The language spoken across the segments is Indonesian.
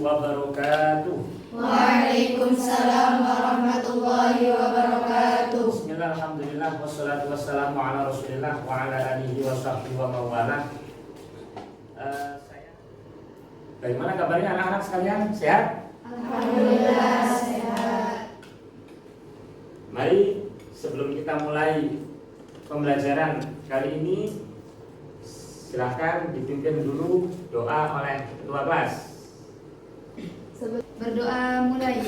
wabarakatuh. Waalaikumsalam warahmatullahi wabarakatuh. Bismillah, alhamdulillah, wassalatu wassalamu ala rasulillah wa ala alihi wa sahbihi wa mawala. Bagaimana kabarnya anak-anak sekalian? Sehat? Alhamdulillah sehat. Mari sebelum kita mulai pembelajaran kali ini, silahkan dipimpin dulu doa oleh ketua kelas. Berdoa mulai.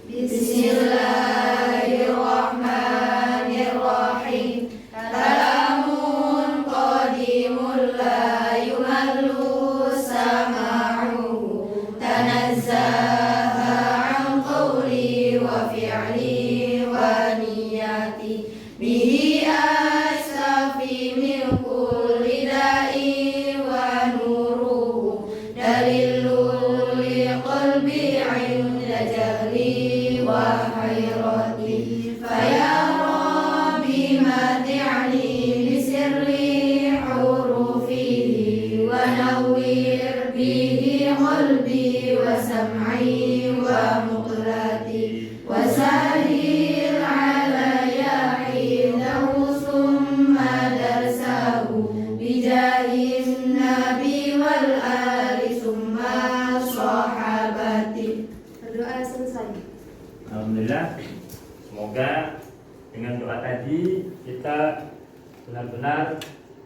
Bismillahirrahmanirrahim. Kalamun qadimul la yumallu sama'uhu. Tanazzaha an qawli wa fi'li wa niyati. Bihi asafi min kulli da'i wa nuruhu. Dalilul li qalbi 'inda jahli wa hayrati. Faya Rabbi mati'ni bisirri hurufihi wa nawwir bihi qalbi wa sam'i wa muqlati wa sahil alayya hidahu summa darsahu bijahin nabi wal ali summa sahabati. Berdoa selesai. Alhamdulillah, semoga dengan doa tadi kita benar-benar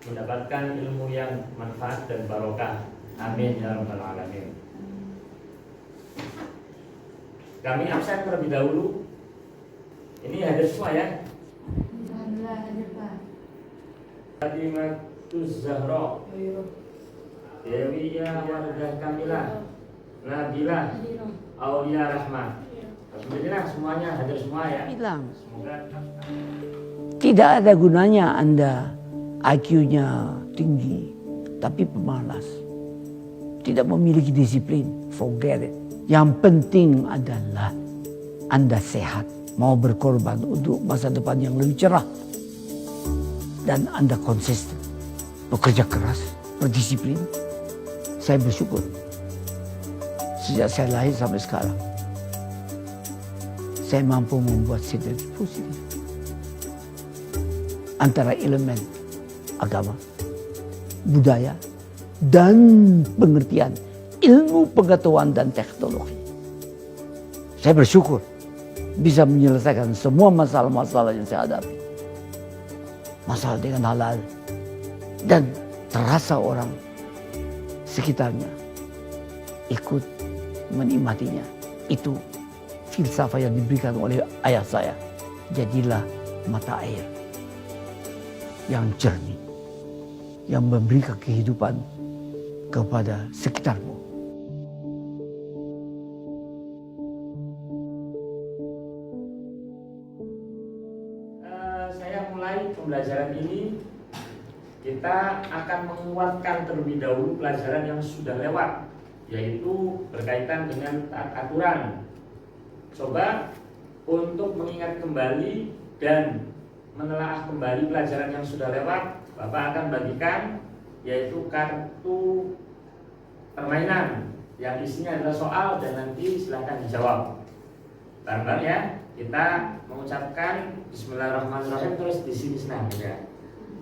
mendapatkan ilmu yang manfaat dan barokah. Amin ya rabbal alamin. Kami absen terlebih dahulu. Ini hadir semua ya. Alhamdulillah hadir Pak. Fatimatuz Zahra, Dewiyah Wardah Kamilah, Nabilah, Aulia Rahmah. Alhamdulillah semuanya hadir semua ya. Bilang, Semoga tidak ada gunanya Anda IQ-nya tinggi, tapi pemalas. Tidak memiliki disiplin, forget it. Yang penting adalah Anda sehat, mau berkorban untuk masa depan yang lebih cerah. Dan Anda konsisten, bekerja keras, berdisiplin. Saya bersyukur, sejak saya lahir sampai sekarang, saya mampu membuat sinergi positif antara elemen agama, budaya, dan pengertian ilmu pengetahuan dan teknologi. Saya bersyukur bisa menyelesaikan semua masalah-masalah yang saya hadapi. Masalah dengan halal, dan terasa orang sekitarnya ikut menikmatinya. Itu filsafat yang diberikan oleh ayah saya. Jadilah mata air yang jernih, yang memberikan kehidupan kepada sekitarmu. Saya mulai pembelajaran ini. Kita akan menguatkan terlebih dahulu pelajaran yang sudah lewat, yaitu berkaitan dengan taat aturan. Coba untuk mengingat kembali dan menelaah kembali pelajaran yang sudah lewat, Bapak akan bagikan yaitu kartu permainan yang isinya adalah soal dan nanti silahkan dijawab. Bareng-bareng ya, kita mengucapkan Bismillahirrahmanirrahim terus di sini senang ya.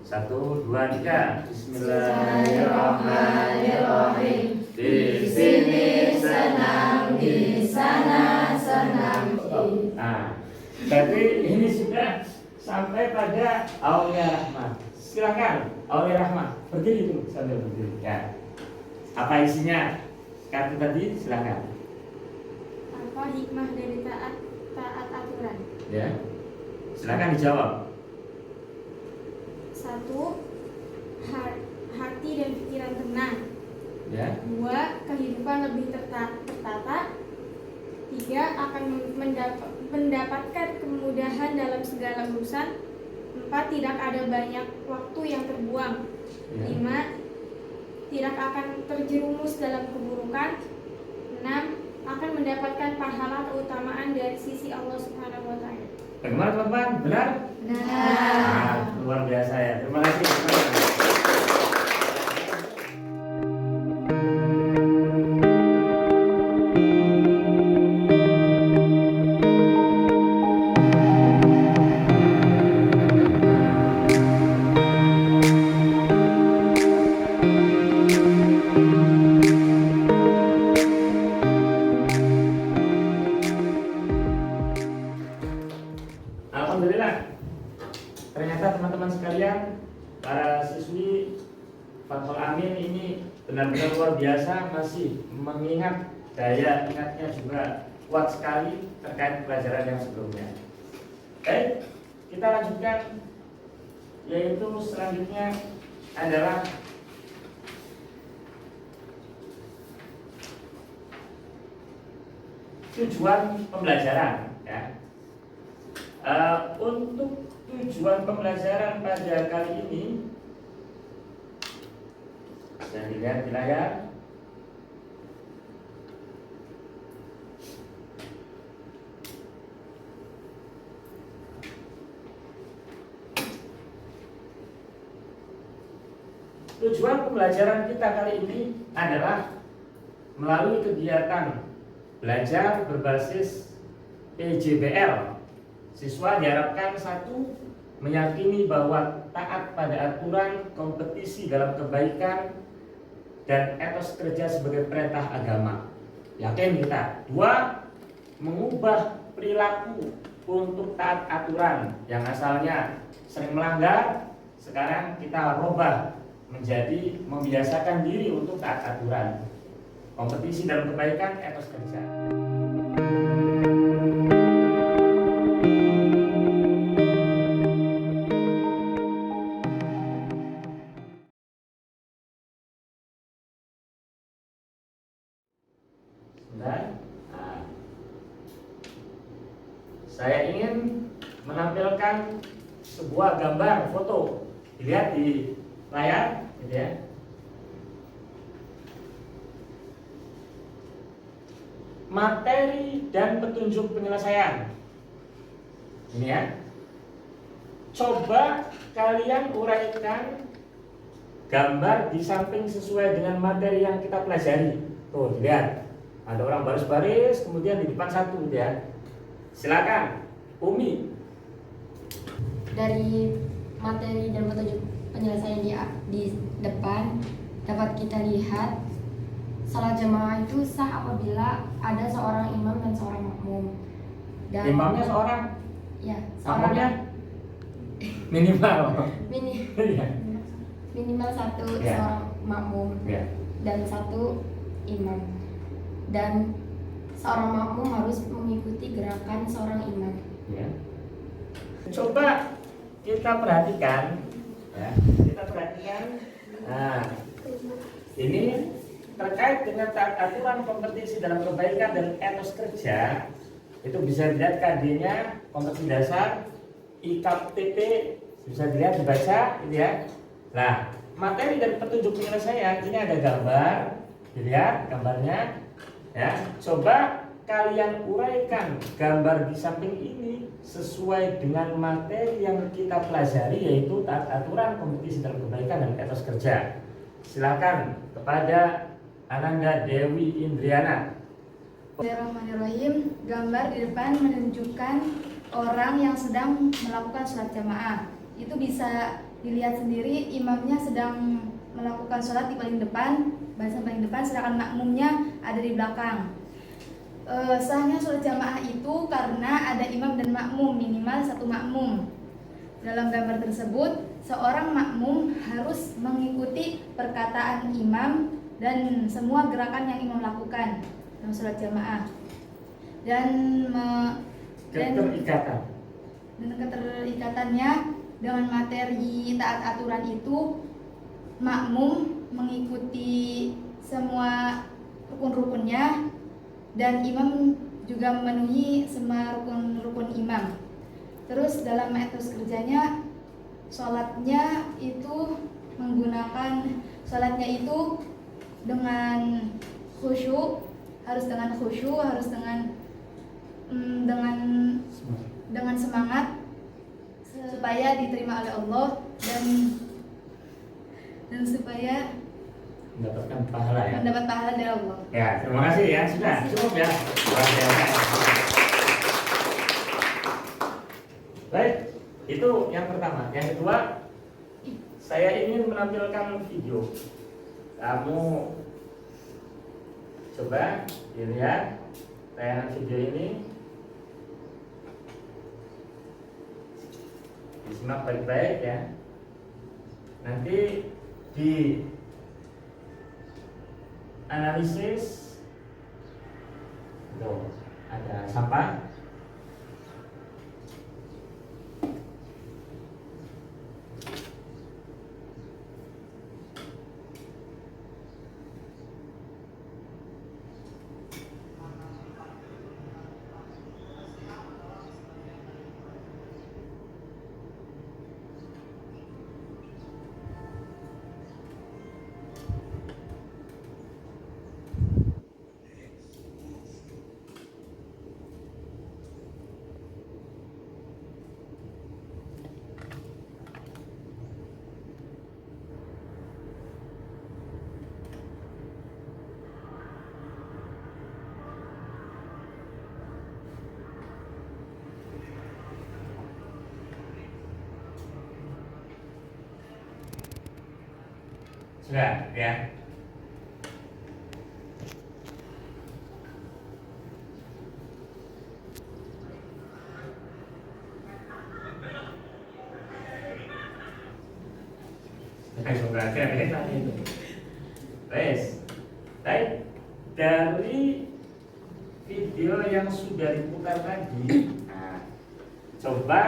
1, 2, 3. Bismillahirrahmanirrahim. Di sini senang, di sana senang. Nah, jadi ini sudah sampai pada Aulia Rahmah. Silakan Aulia Rahmah, berdiri dulu sambil berdiri ya. Apa isinya kartu tadi? Silakan. Apa hikmah dari taat aturan? Ya, silakan dijawab. 1. Hati dan pikiran tenang. Ya. 2. Kehidupan lebih tertata. 3. Akan mendapatkan kemudahan dalam segala urusan. 4. Tidak ada banyak waktu yang terbuang. Ya. 5. Tidak akan terjerumus dalam keburukan. 6. Akan mendapatkan pahala keutamaan dari sisi Allah Subhanahu wa Ta'ala. Bagaimana teman-teman? Benar? Benar. Luar biasa ya. Terima kasih. para siswi Fathul Amin ini benar-benar luar biasa, masih mengingat, daya ingatnya juga kuat sekali terkait pelajaran yang sebelumnya. Baik, kita lanjutkan, yaitu selanjutnya adalah tujuan pembelajaran. Ya. Untuk tujuan pembelajaran pada kali ini bisa dilihat di layar. Tujuan pembelajaran kita kali ini adalah melalui kegiatan belajar berbasis PJBL. Siswa diharapkan satu, meyakini bahwa taat pada aturan kompetisi dalam kebaikan dan etos kerja sebagai perintah agama. Yakin kita. Dua, mengubah perilaku untuk taat aturan yang asalnya sering melanggar, sekarang kita rubah menjadi membiasakan diri untuk taat aturan. Kompetisi dalam kebaikan, etos kerja. Nah, saya ingin menampilkan sebuah gambar foto, dilihat di layar, gitu ya. Materi dan petunjuk penyelesaian. Ini ya. Coba kalian uraikan gambar di samping sesuai dengan materi yang kita pelajari. Tuh, lihat. Ada orang baris-baris, kemudian di depan satu, gitu ya. Silakan, Umi. Dari materi dan petunjuk penyelesaian di depan dapat kita lihat salat jamaah itu sah apabila ada seorang imam dan seorang makmum. Dan Imamnya seorang, ya, makmumnya minimal. Iya. Minimal satu Ya. seorang makmum Ya. dan satu imam. Dan seorang makmum harus mengikuti gerakan seorang imam. Ya. Coba kita perhatikan, ya. Kita perhatikan. Nah, ini terkait dengan taat aturan kompetisi dalam kebaikan dan etos kerja. Itu bisa dilihat KD-nya, kompetisi dasar, IKTP, bisa dilihat, dibaca, gitu ya. Nah, materi dan petunjuk penyelesaian, ini ada gambar, dilihat gambarnya. Ya, coba kalian uraikan gambar di samping ini sesuai dengan materi yang kita pelajari, yaitu taat aturan kompetisi dalam kebaikan dan etos kerja. Silakan kepada Ananda Dewi Indriana. Bismillahirrahmanirrahim. Gambar di depan menunjukkan orang yang sedang melakukan sholat jamaah. Itu bisa dilihat sendiri, imamnya sedang melakukan sholat di paling depan, barisan paling depan, sedangkan makmumnya ada di belakang. Sahnya sholat jamaah itu karena ada imam dan makmum, minimal satu makmum. Dalam gambar tersebut, seorang makmum harus mengikuti perkataan imam dan semua gerakan yang imam lakukan dalam sholat jamaah. Dan keterikatannya dengan materi taat aturan itu, makmum mengikuti semua rukun-rukunnya dan imam juga memenuhi semua rukun-rukun imam. Terus dalam etos kerjanya, sholatnya itu dengan khusyuk, harus dengan semangat supaya diterima oleh Allah dan supaya Mendapatkan pahala, ya. mendapat pahala dari Allah. Ya, terima kasih ya. Sudah cukup ya. Luar biasa. Baik, itu yang pertama. Yang kedua, saya ingin menampilkan video. Kamu coba dilihat tayangan video ini. Disimak baik-baik ya. nanti di analisis tuh ada sampah. Sudah ya. Baik, dari video yang sudah diputar tadi, coba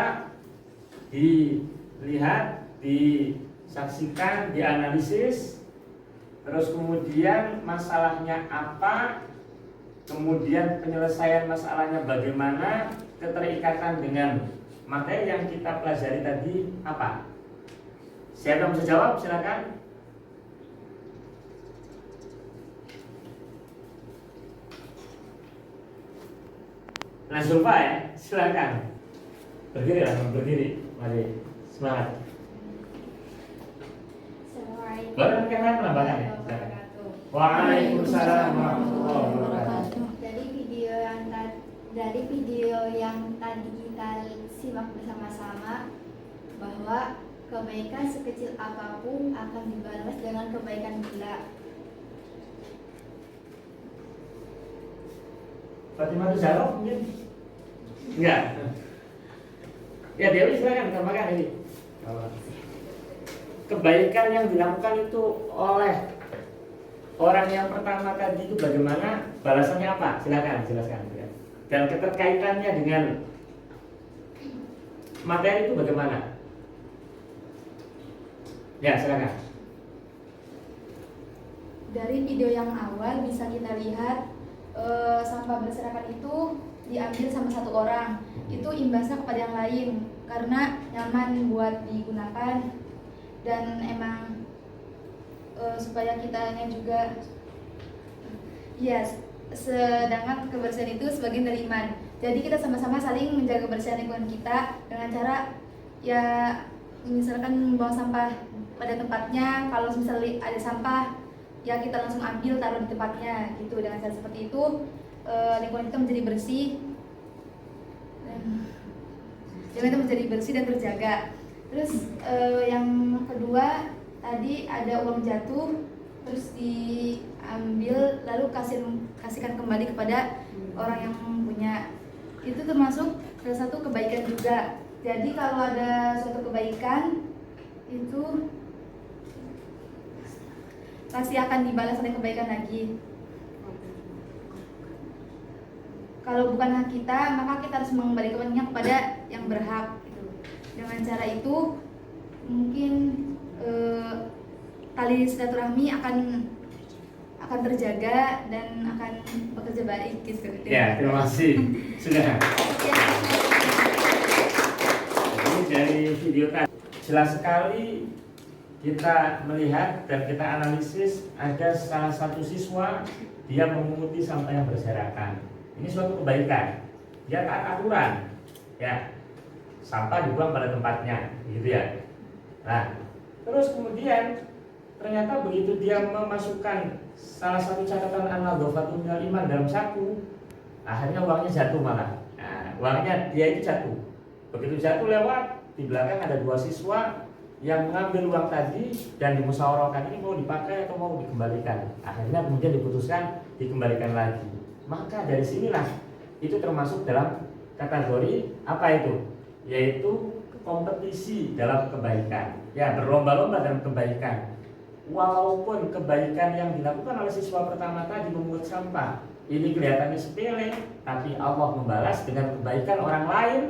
dilihat, disaksikan, dianalisis, terus kemudian masalahnya apa, kemudian penyelesaian masalahnya bagaimana, keterikatan dengan materi yang kita pelajari tadi apa. Siapa yang bisa jawab? Silakan. Langsung Pak ya, silakan. Berdiri, langsung berdiri. Mari, semangat. Assalamualaikum Boleh kan penambahan ya? Waalaikumsalam warahmatullahi wabarakatuh. Dari video yang tadi kita simak bersama-sama bahwa kebaikan sekecil apapun akan dibalas dengan kebaikan pula. Fatimah itu jawab mungkin? Enggak. Ya Dewi silakan tambahkan ini. Kebaikan yang dilakukan itu oleh orang yang pertama tadi itu bagaimana, balasannya apa? Silakan jelaskan. Dan keterkaitannya dengan materi itu bagaimana? Ya silakan. Dari video yang awal bisa kita lihat sampah berserakan itu diambil sama satu orang, itu imbasnya kepada yang lain karena nyaman buat digunakan dan emang supaya kitanya juga sedangkan kebersihan itu sebagian dari iman. Jadi kita sama-sama saling menjaga kebersihan lingkungan kita dengan cara ya misalkan membuang sampah pada tempatnya. Kalau misalnya ada sampah ya kita langsung ambil taruh di tempatnya gitu. Dengan cara seperti itu lingkungan kita menjadi bersih dan terjaga. Terus yang kedua tadi ada uang jatuh terus diambil lalu kasihkan kembali kepada orang yang punya, itu termasuk salah satu kebaikan juga. Jadi kalau ada suatu kebaikan itu pasti akan dibalas oleh kebaikan lagi. Kalau bukan hak kita, maka kita harus mengembalikannya kepada yang berhak. Gitu. Dengan cara itu mungkin tali silaturahmi akan terjaga dan akan bekerja baik gitu. Ya, terima kasih. Sudah. Ini dari video tadi jelas sekali kita melihat dan kita analisis ada salah satu siswa dia memunguti sampah yang berserakan. Ini suatu kebaikan. Dia taat aturan. Ya. Sampah dibuang pada tempatnya, gitu ya. Nah, terus kemudian ternyata begitu dia memasukkan salah satu catatan an-nadhafatu minal iman dalam saku, akhirnya uangnya jatuh malah. Nah, uangnya dia itu jatuh. Begitu jatuh lewat, di belakang ada dua siswa yang mengambil uang tadi dan dimusyawarahkan ini mau dipakai atau mau dikembalikan. Akhirnya kemudian diputuskan dikembalikan lagi. Maka dari sinilah itu termasuk dalam kategori apa itu? Yaitu kompetisi dalam kebaikan. ya berlomba-lomba dalam kebaikan. Walaupun kebaikan yang dilakukan oleh siswa pertama tadi memungut sampah ini kelihatannya sepele, tapi Allah membalas dengan kebaikan orang lain,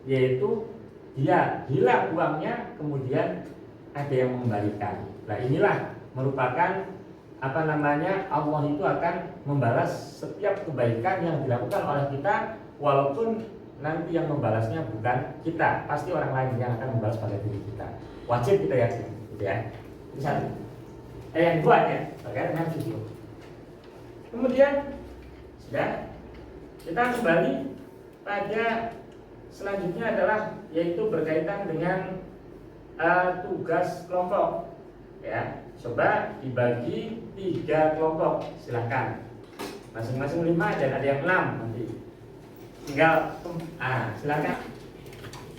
yaitu dia hilang uangnya, kemudian ada yang mengembalikan. Nah inilah merupakan Allah itu akan membalas setiap kebaikan yang dilakukan oleh kita, walaupun nanti yang membalasnya bukan kita, pasti orang lain yang akan membalas pada diri kita. Wajib kita yakin, gitu ya. Itu satu. Yang kedua ya, terkait dengan video. Kemudian sudah, kita kembali pada selanjutnya adalah yaitu berkaitan dengan tugas kelompok. Ya, coba dibagi 3 kelompok, silahkan. Masing-masing 5 dan ada yang 6 nanti. Tinggal silahkan.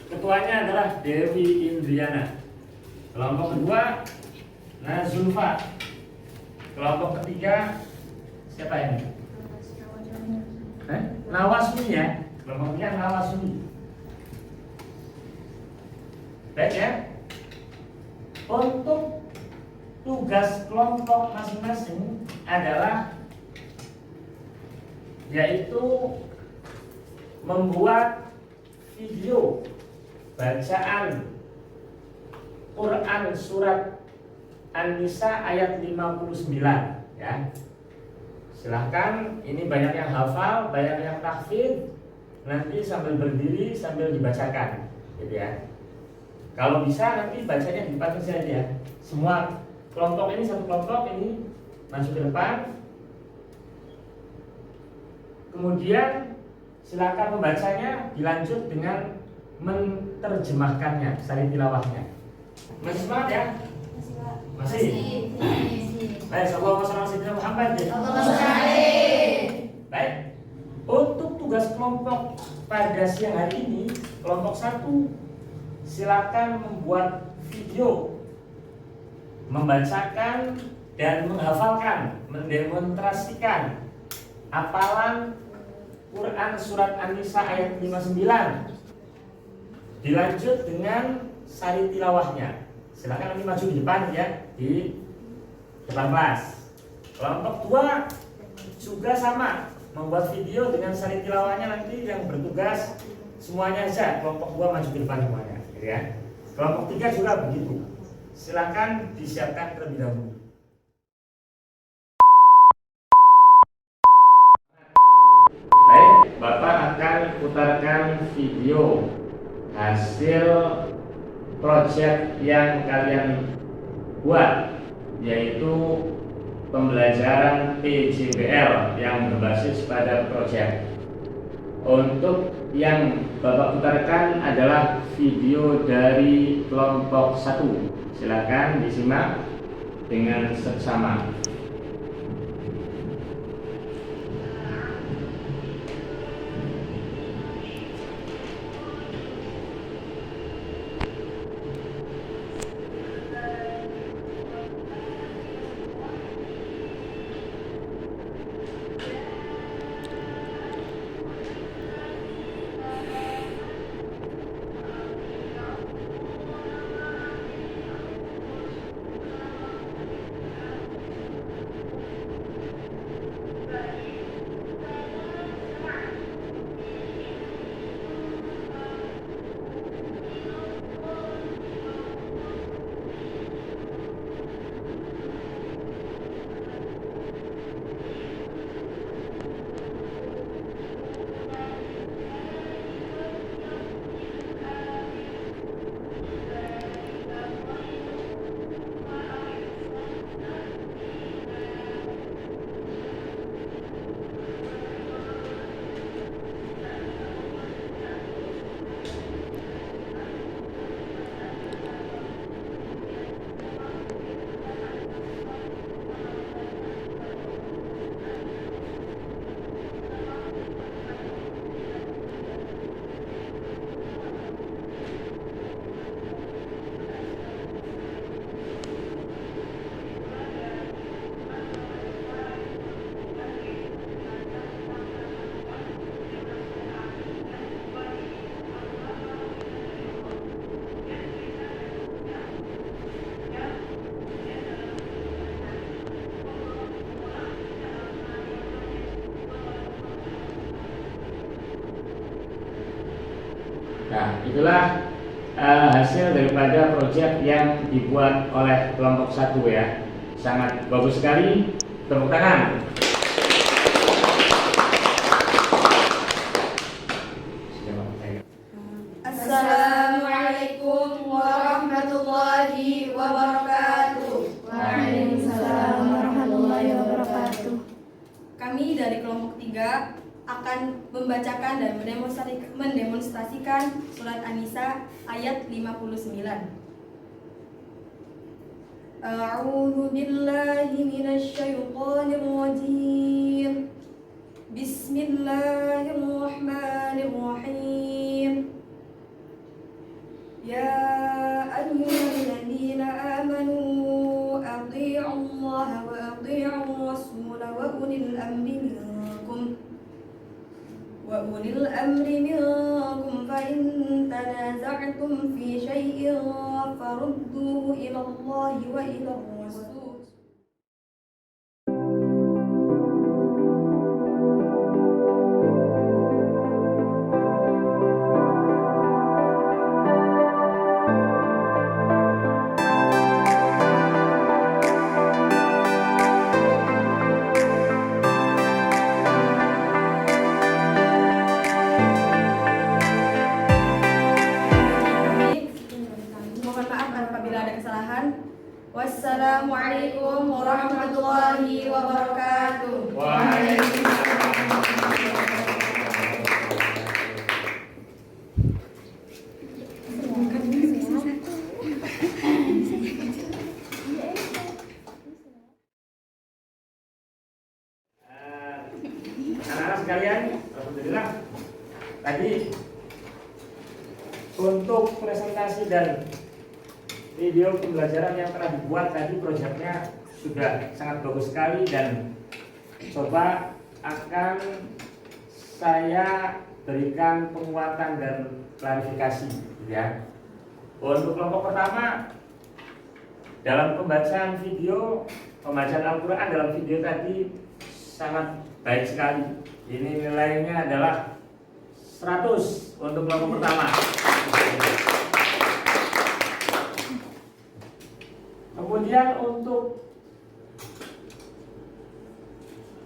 Ketuanya adalah Dewi Indriana. Kelompok kedua Nazulfa. Kelompok ketiga siapa ini? Nawasmi ya. Kelompok ketiga Nawasmi. Baik ya. Untuk tugas kelompok masing-masing adalah yaitu membuat video bacaan Quran surat An-Nisa ayat 59 ya. Silahkan, ini banyak yang hafal, banyak yang tahfidz, nanti sambil berdiri sambil dibacakan gitu ya. Kalau bisa nanti bacanya di depan saja. Semua kelompok ini, satu kelompok ini masuk ke depan. Kemudian silakan membacanya, dilanjut dengan menerjemahkannya, sari tilawahnya. Masih semangat ya? Masih? Baik, Allahumma shalli ala sayyidina Muhammad. Baik. Untuk tugas kelompok pada siang hari ini, kelompok 1 silakan membuat video membacakan dan menghafalkan, mendemonstrasikan hafalan Quran surat An-Nisa ayat 59. Dilanjut dengan sari tilawahnya. Silakan nanti maju di depan ya, di depan kelas. Kelompok 2 juga sama, membuat video dengan sari tilawahnya, nanti yang bertugas semuanya aja kelompok 2 maju ke depan semuanya, gitu ya. Kelompok 3 juga begitu. Silakan disiapkan terlebih dahulu. Baik, Bapak akan putarkan video hasil proyek yang kalian buat, yaitu pembelajaran PJBL yang berbasis pada proyek. Untuk yang Bapak putarkan adalah video dari kelompok 1. Silakan disimak dengan seksama. Nah, itulah hasil daripada proyek yang dibuat oleh kelompok 1 ya. Sangat bagus sekali. Tepuk tangan. Assalamualaikum warahmatullahi wabarakatuh. Waalaikumsalam warahmatullahi wabarakatuh. Kami dari kelompok 3 akan membacakan dan mendemonstrasikan surat An-Nisa ayat 59. A'udzu billahi minasy syaithanir rajim. Bismillahirrahmanirrahim. Ya ayyuhalladzina amanu athi'u Allah wa athi'u Rasul wa ulil amri minkum fa in tanaza'tum fi syai'in farudduhu ila Allah wa ila Rasul. Mohon maaf apabila ada kesalahan. Wassalamualaikum warahmatullahi wabarakatuh. Anak-anak sekalian, alhamdulillah tadi untuk presentasi dan video pembelajaran yang telah dibuat tadi proyeknya sudah sangat bagus sekali dan coba akan saya berikan penguatan dan klarifikasi ya. Untuk kelompok pertama dalam pembacaan video, pembacaan Al-Quran dalam video tadi sangat baik sekali. Ini nilainya adalah 100 untuk kelompok pertama. Kemudian untuk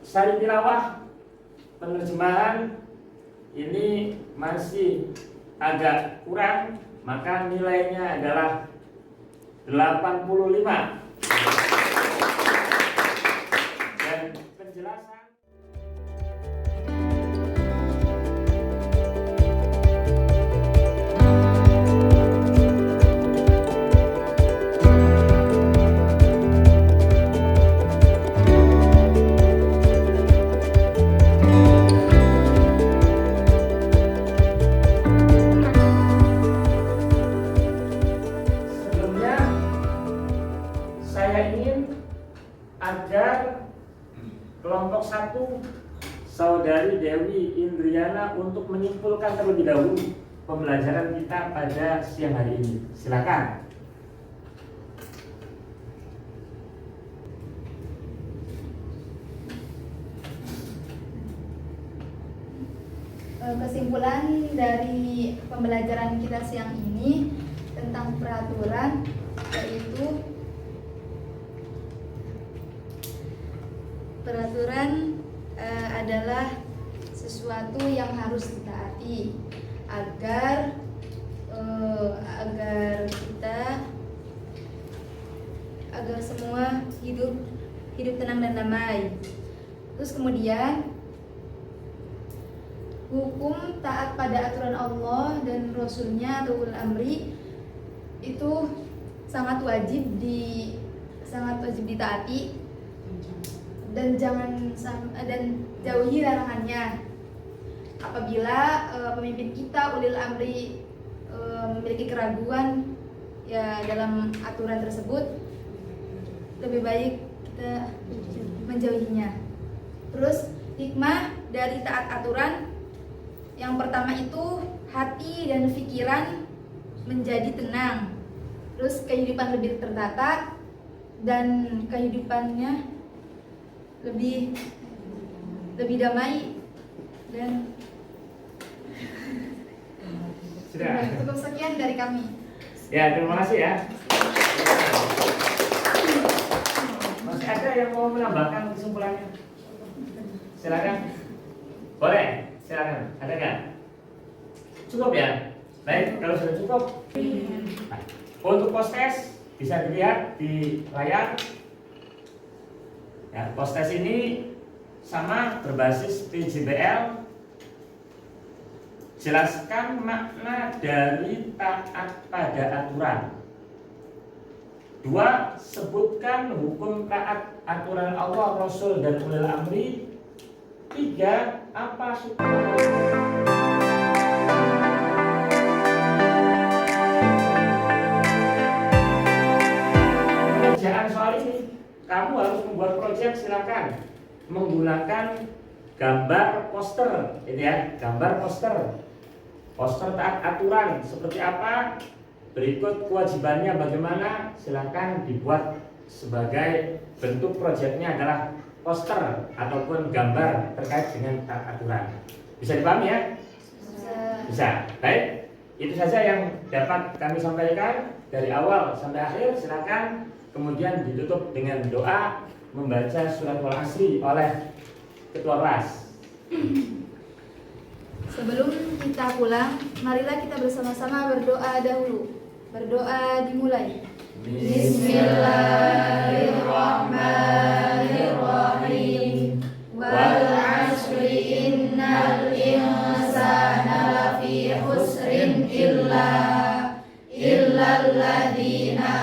sari tilawah penerjemahan ini masih agak kurang, maka nilainya adalah 85. Dan penjelasan agar kelompok 1 Saudari Dewi Indriana untuk menyimpulkan terlebih dahulu pembelajaran kita pada siang hari ini. Silakan. Kesimpulan dari pembelajaran kita siang ini tentang peraturan yaitu peraturan adalah sesuatu yang harus ditaati agar semua hidup tenang dan damai. Terus kemudian hukum taat pada aturan Allah dan Rasulnya atau ulul amri itu sangat wajib ditaati dan jauhi larangannya. Apabila pemimpin kita ulil amri memiliki keraguan ya dalam aturan tersebut, lebih baik kita menjauhinya. Terus hikmah dari taat aturan yang pertama itu hati dan pikiran menjadi tenang. Terus kehidupan lebih tertata dan kehidupannya lebih damai dan Sudah. Cukup sekian dari kami. Ya, terima kasih ya. Masih ada yang mau menambahkan kesimpulannya? Silakan. Boleh, silakan. Ada nggak? Cukup ya? Baik, kalau sudah cukup. Nah, untuk post-test bisa dilihat di layar. Ya, post-test ini sama berbasis PJBL. Jelaskan makna dari taat pada aturan. 2. Sebutkan hukum taat aturan Allah, Rasul, dan ulil amri. 3. Apa pekerjaan soal ini? Kamu harus membuat proyek, silakan menggunakan gambar poster, gitu ya, gambar poster. Poster taat aturan seperti apa? Berikut kewajibannya bagaimana? Silakan dibuat sebagai bentuk proyeknya adalah poster ataupun gambar terkait dengan taat aturan. Bisa dipahami ya? Bisa. Baik, itu saja yang dapat kami sampaikan dari awal sampai akhir. Silakan kemudian ditutup dengan doa membaca surat Al-Asri oleh ketua kelas. Sebelum kita pulang, marilah kita bersama-sama berdoa dahulu. Berdoa dimulai. Bismillahirrahmanirrahim. Wal 'ashri innal insana lafi khusrin illa alladzina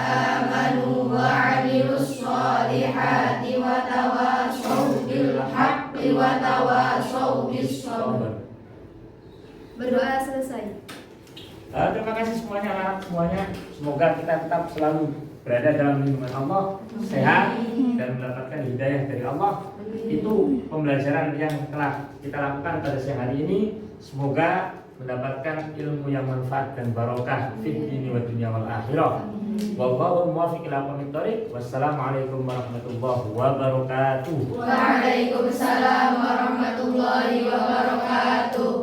amanu wa 'amilus sholihati wa tawashaw bil haqqi wa tawashaw bis sabr. Berdoa selesai. Terima kasih semuanya anak semuanya. Semoga kita tetap selalu berada dalam lindungan Allah, sehat dan mendapatkan hidayah dari Allah. Itu pembelajaran yang telah kita lakukan pada siang hari ini. Semoga mendapatkan ilmu yang manfaat dan barokah fid dini wa dunya wal akhirah. Wallahu muwaffiq ila aqwamit thoriq. Wassalamualaikum warahmatullahi wabarakatuh. Waalaikumsalam warahmatullahi wabarakatuh.